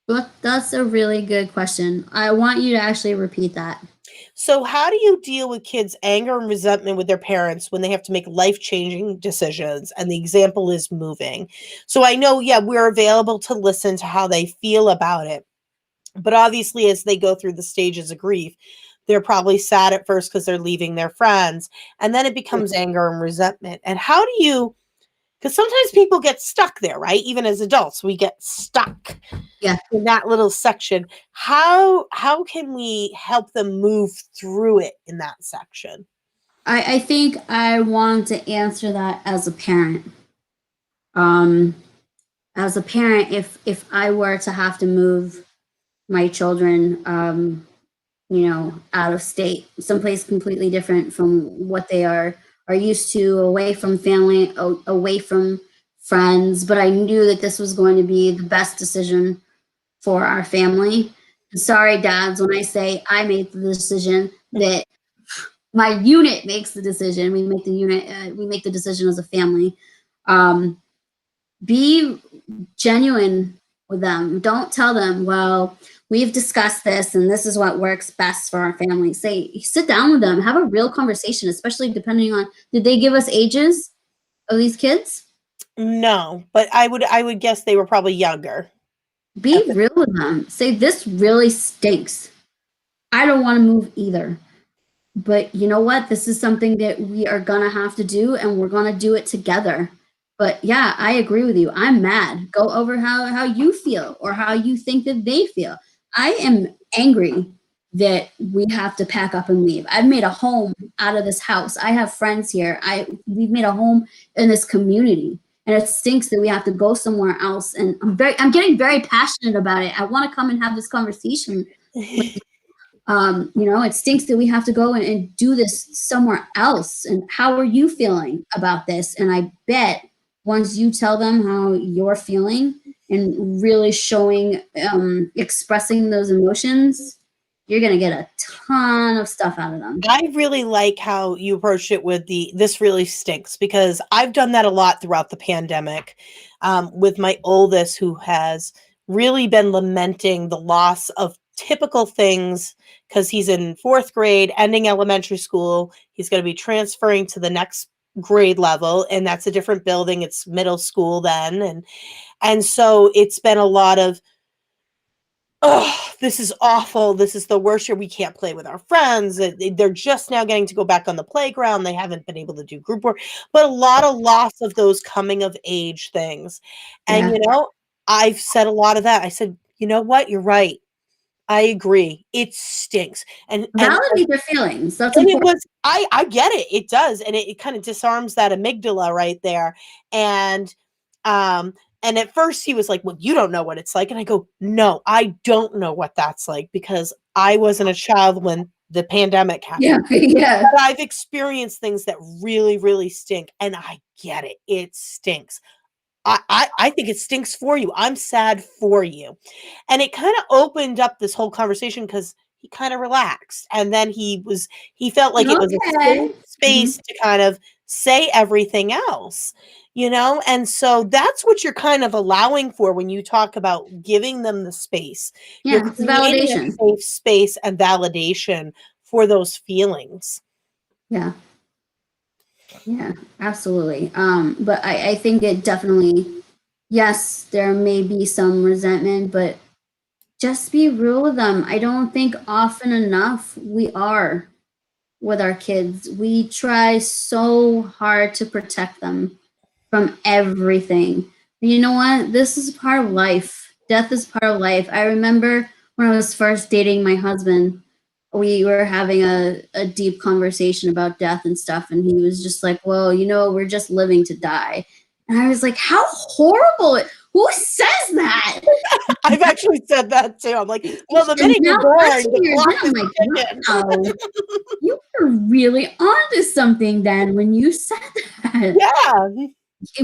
Speaker 2: But that's a really good question. I want you to actually repeat that.
Speaker 1: So how do you deal with kids' anger and resentment with their parents when they have to make life-changing decisions? And the example is moving. So I know, we're available to listen to how they feel about it. But obviously, as they go through the stages of grief, they're probably sad at first because they're leaving their friends. And then it becomes anger and resentment. And how do you, because sometimes people get stuck there, right? Even as adults, we get stuck in that little section. How can we help them move through it in that section?
Speaker 2: I think I want to answer that as a parent. As a parent, if I were to have to move my children, out of state, someplace completely different from what they are used to, away from family, away from friends, but I knew that this was going to be the best decision for our family. Sorry, dads, when I say I made the decision, that my unit makes the decision. We make the decision as a family. Be genuine with them. Don't tell them, well, we've discussed this and this is what works best for our family. Sit down with them, have a real conversation, especially depending on, did they give us ages of these kids?
Speaker 1: No, but I would guess they were probably younger.
Speaker 2: Be real with them. Say, this really stinks. I don't want to move either. But you know what? This is something that we are going to have to do, and we're going to do it together. But yeah, I agree with you. I'm mad. Go over how you feel or how you think that they feel. I am angry that we have to pack up and leave. I've made a home out of this house. I have friends here. We've made a home in this community. And it stinks that we have to go somewhere else. And I'm getting very passionate about it. I want to come and have this conversation with it stinks that we have to go and do this somewhere else. And how are you feeling about this? And I bet once you tell them how you're feeling and really showing, expressing those emotions, you're going to get a ton of stuff out of them.
Speaker 1: I really like how you approached it with this really stinks, because I've done that a lot throughout the pandemic with my oldest, who has really been lamenting the loss of typical things because he's in 4th grade, ending elementary school. He's going to be transferring to the next grade level, and that's a different building. It's middle school then. And so it's been a lot of, oh, this is awful. This is the worst year. We can't play with our friends. They're just now getting to go back on the playground. They haven't been able to do group work, but a lot of loss of those coming of age things. And, I've said a lot of that. I said, you know what? You're right. I agree. It stinks. And
Speaker 2: validate their feelings. That's
Speaker 1: and
Speaker 2: important.
Speaker 1: it was, I get it. It does. And it kind of disarms that amygdala right there. And And at first he was like, well, you don't know what it's like. And I go, no, I don't know what that's like because I wasn't a child when the pandemic happened.
Speaker 2: Yeah.
Speaker 1: But I've experienced things that really, really stink. And I get it. It stinks. I think it stinks for you. I'm sad for you. And it kind of opened up this whole conversation because he kind of relaxed. And then he felt like it was a safe
Speaker 2: Okay.
Speaker 1: space to kind of say everything else, And so that's what you're kind of allowing for when you talk about giving them the space. You're
Speaker 2: Yeah, it's
Speaker 1: creating a
Speaker 2: validation.
Speaker 1: safe space and validation for those feelings.
Speaker 2: Yeah. Yeah, absolutely. But I think it definitely, yes, there may be some resentment, but just be real with them. I don't think often enough we are with our kids. We try so hard to protect them from everything. You know what? This is part of life. Death is part of life. I remember when I was first dating my husband, we were having a deep conversation about death and stuff. And he was just like, well, we're just living to die. And I was like, how horrible. Who says that?
Speaker 1: I've actually said that too. I'm like, well, the minute you're
Speaker 2: Now
Speaker 1: born,
Speaker 2: question
Speaker 1: the
Speaker 2: you're
Speaker 1: clock
Speaker 2: I'm
Speaker 1: is
Speaker 2: like,
Speaker 1: ticking.
Speaker 2: wow, you were really onto something then when you said that.
Speaker 1: Yeah.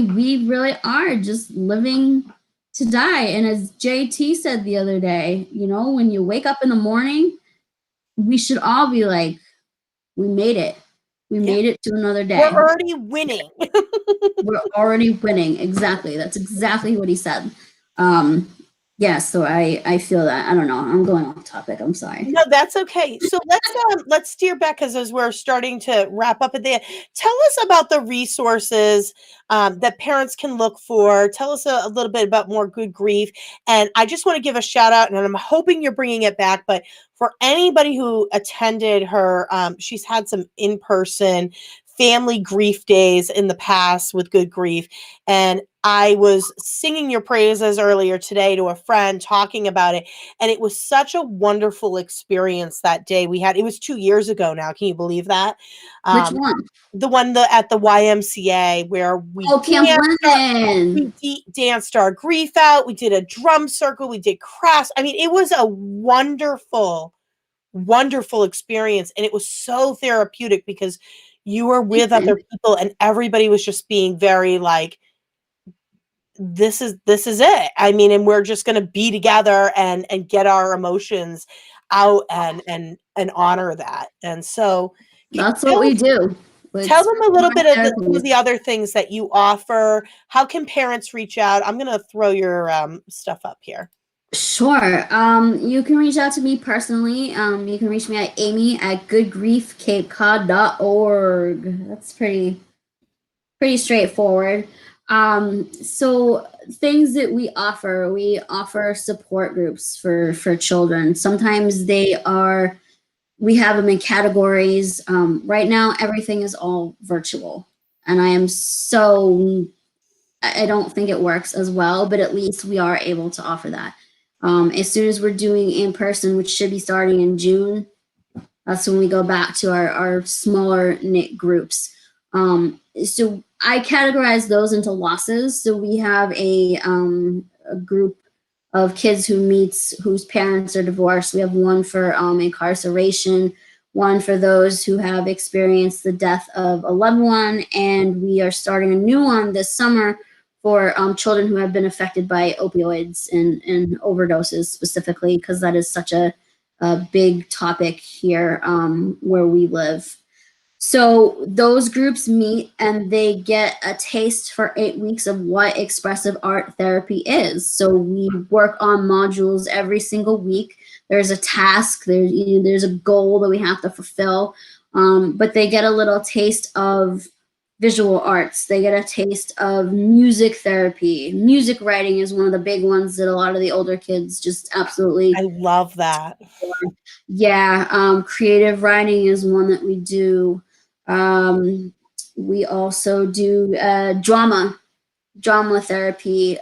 Speaker 2: We really are just living to die. And as JT said the other day, when you wake up in the morning, we should all be like, we made it. We made it to another day.
Speaker 1: We're already winning.
Speaker 2: We're already winning. Exactly. That's exactly what he said. Yeah, so I feel that. I don't know. I'm going off topic. I'm sorry.
Speaker 1: No, that's okay. So let's steer back because as we're starting to wrap up at the end, tell us about the resources that parents can look for. Tell us a little bit about more Good Grief. And I just want to give a shout out, and I'm hoping you're bringing it back, but for anybody who attended her, she's had some in-person family grief days in the past with Good Grief. And I was singing your praises earlier today to a friend talking about it. And it was such a wonderful experience that day we had. It was 2 years ago now. Can you believe that?
Speaker 2: Which one?
Speaker 1: The one at the YMCA where we
Speaker 2: Camp London.
Speaker 1: Danced our grief out. We did a drum circle. We did crafts. I mean, it was a wonderful, wonderful experience. And it was so therapeutic because you were with other people and everybody was just being very like, this is it. I mean, and we're just going to be together and get our emotions out and honor that. And so
Speaker 2: that's what we do.
Speaker 1: Tell them a little bit of some of the other things that you offer. How can parents reach out? I'm going to throw your stuff up here.
Speaker 2: Sure. You can reach out to me personally. You can reach me at amy@goodgriefcapecod.org. That's pretty straightforward. So things that we offer support groups for children. Sometimes we have them in categories. Right now, everything is all virtual. And I don't think it works as well, but at least we are able to offer that. As soon as we're doing in person, which should be starting in June, that's when we go back to our smaller knit groups. So I categorize those into losses. So we have a group of kids whose parents are divorced. We have one for incarceration, one for those who have experienced the death of a loved one, and we are starting a new one this summer for children who have been affected by opioids and overdoses specifically, because that is such a big topic here where we live. So those groups meet and they get a taste for 8 weeks of what expressive art therapy is. So we work on modules every single week. There's a task, there's a goal that we have to fulfill, but they get a little taste of visual arts. They get a taste of music therapy. Music writing is one of the big ones that a lot of the older kids just absolutely.
Speaker 1: I love that.
Speaker 2: Yeah. Creative writing is one that we do. We also do drama therapy,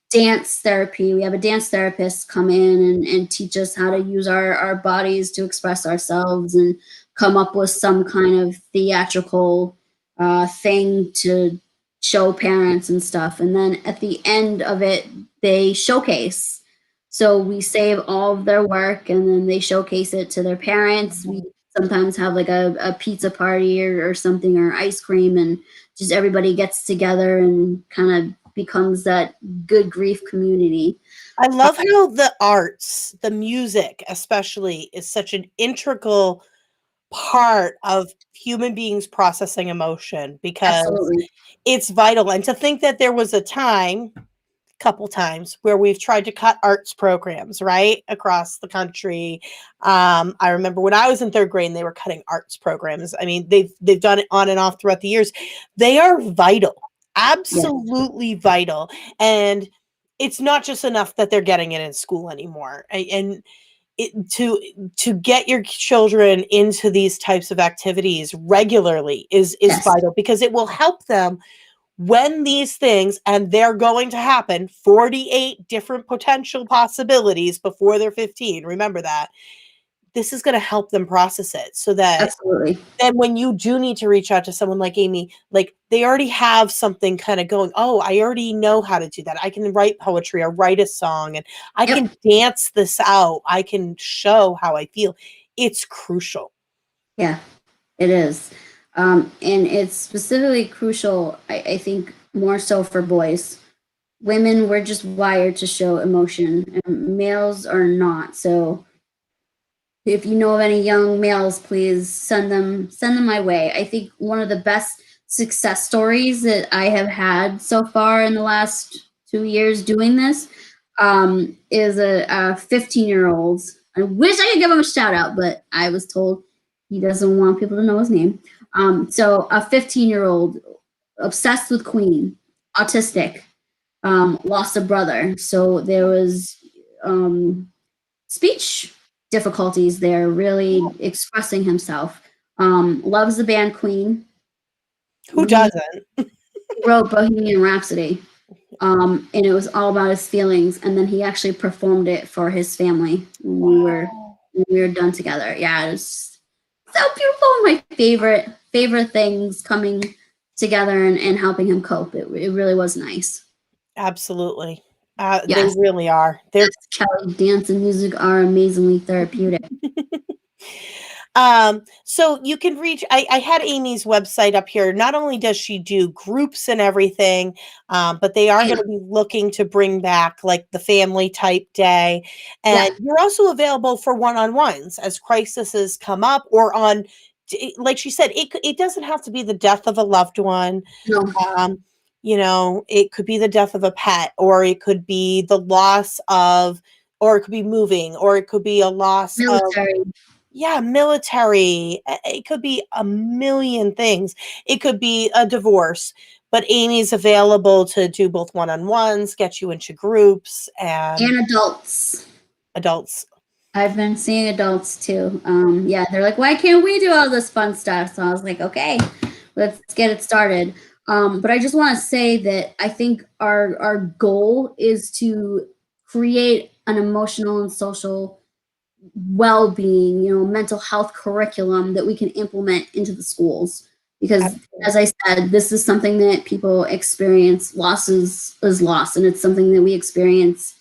Speaker 2: dance therapy. We have a dance therapist come in and teach us how to use our bodies to express ourselves and come up with some kind of theatrical thing to show parents and stuff. And then at the end of it, they showcase. So we save all of their work and then they showcase it to their parents. We sometimes have like a pizza party or something, or ice cream, and just everybody gets together and kind of becomes that good grief community.
Speaker 1: I love how the arts, the music especially, is such an integral part of human beings processing emotion, because
Speaker 2: Absolutely.
Speaker 1: it's vital. And to think that there was a time, couple times, where we've tried to cut arts programs right across the country. I remember when I was in third grade and they were cutting arts programs. I mean, they've done it on and off throughout the years. They are vital, absolutely vital. And it's not just enough that they're getting it in school anymore. And to get your children into these types of activities regularly is
Speaker 2: Yes.
Speaker 1: vital, because it will help them when these things, and they're going to happen, 48 different potential possibilities before they're 15. Remember that. This is going to help them process it, so that
Speaker 2: Absolutely.
Speaker 1: then when you do need to reach out to someone like Amy, like they already have something kind of going, oh, I already know how to do that. I can write poetry or write a song, and I
Speaker 2: Yep.
Speaker 1: can dance this out. I can show how I feel. It's crucial.
Speaker 2: Yeah, it is. And it's specifically crucial, I think, more so for boys. Women were just wired to show emotion, and males are not. So if you know of any young males, please send them my way. I think one of the best success stories that I have had so far in the last 2 years doing this is a 15-year-old. I wish I could give him a shout out, but I was told he doesn't want people to know his name. So a 15-year-old obsessed with Queen, autistic, lost a brother. So there was speech difficulties there, really expressing himself. Loves the band Queen.
Speaker 1: Who
Speaker 2: He
Speaker 1: doesn't?
Speaker 2: wrote Bohemian Rhapsody, and it was all about his feelings. And then he actually performed it for his family when we were done together. Yeah, it was so beautiful. My favorite things coming together and helping him cope. It really was nice.
Speaker 1: Absolutely. They
Speaker 2: Yes,
Speaker 1: really are. They're
Speaker 2: Kelly, dance and music are amazingly therapeutic.
Speaker 1: So you can reach, I had Amy's website up here. Not only does she do groups and everything, but they are
Speaker 2: Yeah,
Speaker 1: going to be looking to bring back like the family type day.
Speaker 2: yeah,
Speaker 1: And you're also available for one-on-ones as crises come up, or on, like she said, it doesn't have to be the death of a loved one.
Speaker 2: no,
Speaker 1: Um, it could be the death of a pet, or it could be the loss of, or it could be moving, or it could be a loss of,
Speaker 2: military.
Speaker 1: yeah, military. It could be a million things. It could be a divorce, but Amy's available to do both one-on-ones, get you into groups, and
Speaker 2: And adults.
Speaker 1: adults.
Speaker 2: I've been seeing adults too. Yeah, they're like, why can't we do all this fun stuff? So I was like, okay, let's get it started. But I just want to say that I think our goal is to create an emotional and social well-being, mental health curriculum that we can implement into the schools. Because as I said, this is something that people experience. Loss is loss, and it's something that we experience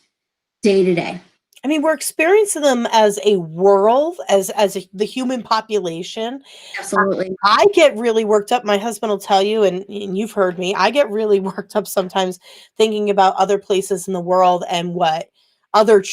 Speaker 2: day to day.
Speaker 1: I mean, we're experiencing them as a world, the human population.
Speaker 2: Absolutely.
Speaker 1: I get really worked up. My husband will tell you, and you've heard me. I get really worked up sometimes thinking about other places in the world and what other,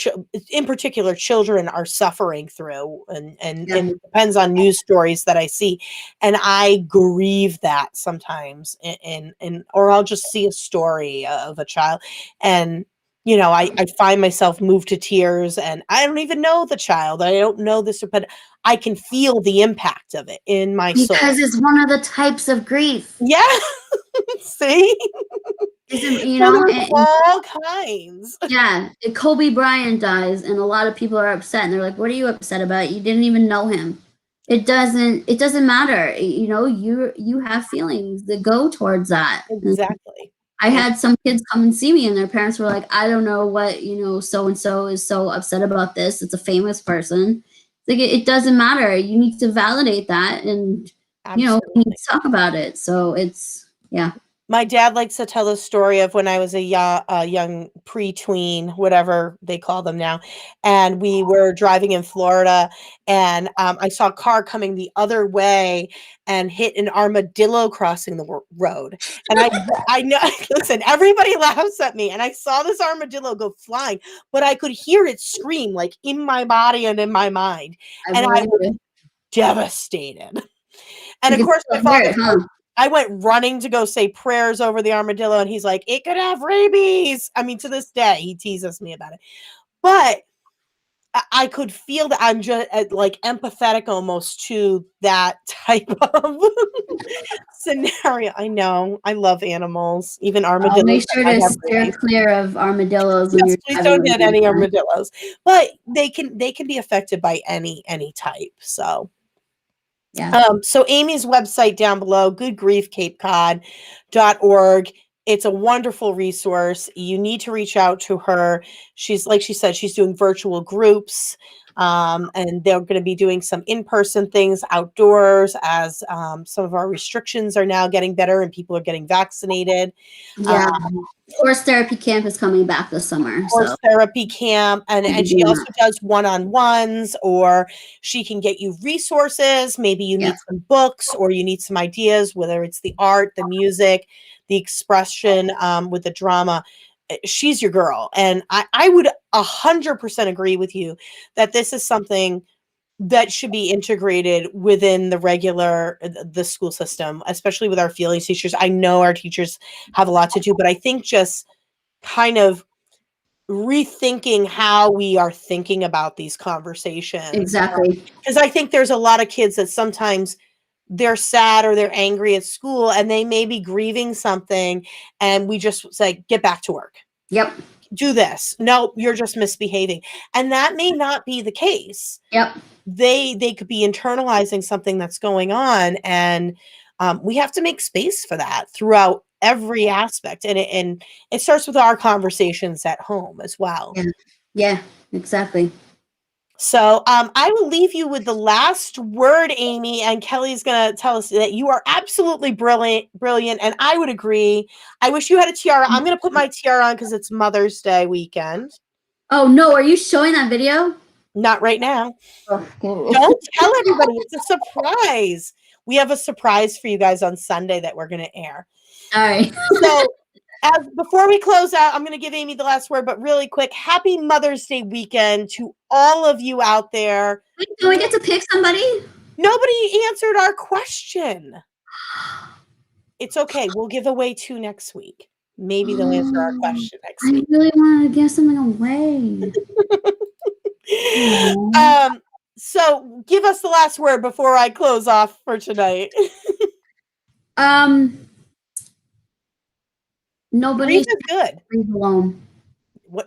Speaker 1: in particular, children are suffering through,
Speaker 2: Yeah.
Speaker 1: and it depends on news stories that I see, and I grieve that sometimes, and or I'll just see a story of a child, and I find myself moved to tears, and I don't even know the child. I don't know this, but I can feel the impact of it in my soul.
Speaker 2: Because it's one of the types of grief.
Speaker 1: Yeah. See?
Speaker 2: Isn't,
Speaker 1: So there's all kinds.
Speaker 2: yeah, Kobe Bryant dies, and a lot of people are upset, and they're like, "What are you upset about? You didn't even know him." It doesn't matter. You have feelings that go towards that.
Speaker 1: Exactly.
Speaker 2: I had some kids come and see me, and their parents were like, "I don't know what so and so is so upset about this. It's a famous person." It's like it doesn't matter. You need to validate that, and we
Speaker 1: Absolutely.
Speaker 2: need to talk about it. So it's yeah.
Speaker 1: My dad likes to tell the story of when I was a young pre-tween, whatever they call them now, and we were driving in Florida, and I saw a car coming the other way and hit an armadillo crossing the road. And I know, listen, everybody laughs at me, and I saw this armadillo go flying, but I could hear it scream like in my body and in my mind,
Speaker 2: I
Speaker 1: and I
Speaker 2: believe
Speaker 1: was
Speaker 2: it.
Speaker 1: devastated. And
Speaker 2: You
Speaker 1: of
Speaker 2: can
Speaker 1: course, my
Speaker 2: still hear
Speaker 1: father.
Speaker 2: it, huh?
Speaker 1: I went running to go say prayers over the armadillo, and he's like, "It could have rabies." I mean, to this day, he teases me about it. But I could feel that I'm just like empathetic almost to that type of scenario. I know. I love animals, even
Speaker 2: I'll
Speaker 1: armadillos
Speaker 2: make
Speaker 1: that
Speaker 2: sure
Speaker 1: might
Speaker 2: to
Speaker 1: have
Speaker 2: steer
Speaker 1: rabies.
Speaker 2: clear of armadillos when
Speaker 1: Yes,
Speaker 2: you're
Speaker 1: please
Speaker 2: driving
Speaker 1: don't
Speaker 2: with
Speaker 1: hit
Speaker 2: me.
Speaker 1: any armadillos. But they can be affected by any type. So.
Speaker 2: Yeah.
Speaker 1: So Amy's website down below, goodgriefcapecod.org. It's a wonderful resource. You need to reach out to her. She's, like she said, she's doing virtual groups, and they're going to be doing some in-person things outdoors as some of our restrictions are now getting better and people are getting vaccinated.
Speaker 2: Yeah. Horse therapy camp is coming back this summer.
Speaker 1: Horse
Speaker 2: So
Speaker 1: therapy camp, and
Speaker 2: we'll be
Speaker 1: she
Speaker 2: doing
Speaker 1: also
Speaker 2: that.
Speaker 1: does one-on-ones, or she can get you resources. Maybe you
Speaker 2: Yeah.
Speaker 1: need some books or you need some ideas, whether it's the art, the music, the expression, with the drama. She's your girl, and I would 100% agree with you that this is something that should be integrated within the regular the school system, especially with our feelings teachers. I know our teachers have a lot to do, but I think just kind of rethinking how we are thinking about these conversations.
Speaker 2: Exactly.
Speaker 1: Because I think there's a lot of kids that sometimes they're sad or they're angry at school and they may be grieving something, and we just say, get back to work.
Speaker 2: Yep.
Speaker 1: Do this. No, you're just misbehaving. And that may not be the case.
Speaker 2: Yep.
Speaker 1: They could be internalizing something that's going on, and we have to make space for that throughout every aspect, and it starts with our conversations at home as well.
Speaker 2: Yeah. Yeah. Exactly.
Speaker 1: So I will leave you with the last word, Amy, and Kelly's going to tell us that you are absolutely brilliant, and I would agree. I wish you had a tiara. I'm going to put my tiara on because it's Mother's Day weekend.
Speaker 2: Oh no, are you showing that video?
Speaker 1: Not right now.
Speaker 2: Oh.
Speaker 1: Don't tell everybody. It's a surprise. We have a surprise for you guys on Sunday that we're going to air.
Speaker 2: All right.
Speaker 1: So, before we close out, I'm going to give Amy the last word, but really quick, happy Mother's Day weekend to all of you out there.
Speaker 2: Wait, do we get to pick somebody?
Speaker 1: Nobody answered our question. It's okay. We'll give away 2 next week. Maybe they'll answer our question next
Speaker 2: I
Speaker 1: week.
Speaker 2: really want to give something away.
Speaker 1: So give us the last word before I close off for tonight.
Speaker 2: Nobody
Speaker 1: Grief
Speaker 2: should
Speaker 1: is good.
Speaker 2: grieve alone.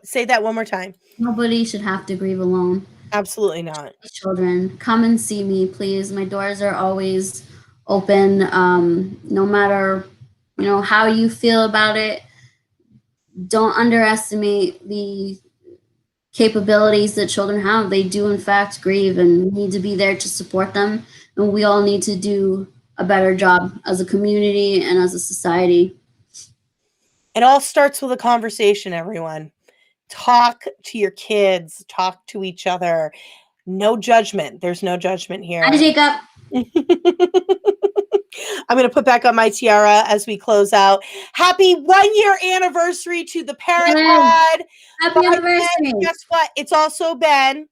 Speaker 1: Say that one more time.
Speaker 2: Nobody should have to grieve alone.
Speaker 1: Absolutely not.
Speaker 2: Children, come and see me, please. My doors are always open. No matter, how you feel about it. Don't underestimate the capabilities that children have. They do, in fact, grieve, and need to be there to support them. And we all need to do a better job as a community and as a society.
Speaker 1: It all starts with a conversation, everyone. Talk to your kids, talk to each other. No judgment. There's no judgment here.
Speaker 2: Hi, Jacob.
Speaker 1: I'm going to put back on my tiara as we close out. Happy 1-year anniversary to the Parent Pod.
Speaker 2: Happy anniversary.
Speaker 1: Guess what? It's also been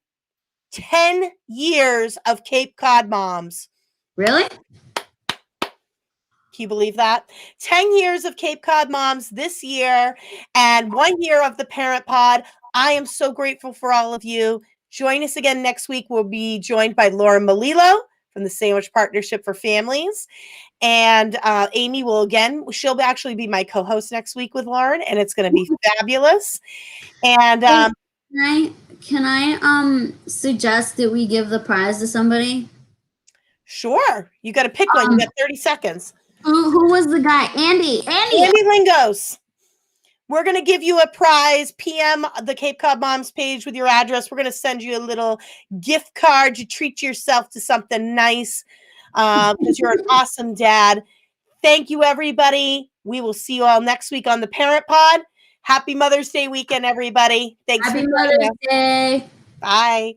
Speaker 1: 10 years of Cape Cod Moms.
Speaker 2: Really?
Speaker 1: Can you believe that? 10 years of Cape Cod Moms this year, and 1 year of the Parent Pod. I am so grateful for all of you. Join us again next week. We'll be joined by Laura Malilo from the Sandwich Partnership for Families. And Amy she'll actually be my co-host next week with Lauren, and it's going to be fabulous. And
Speaker 2: can I suggest that we give the prize to somebody?
Speaker 1: Sure. You got to pick one. You got 30 seconds.
Speaker 2: Who was the guy? Andy
Speaker 1: Lingos. We're going to give you a prize. PM the Cape Cod Moms page with your address. We're going to send you a little gift card to treat yourself to something nice, because you're an awesome dad. Thank you, everybody. We will see you all next week on the Parent Pod. Happy Mother's Day weekend, everybody. Thanks
Speaker 2: Happy
Speaker 1: for joining
Speaker 2: Mother's
Speaker 1: us.
Speaker 2: Day.
Speaker 1: Bye.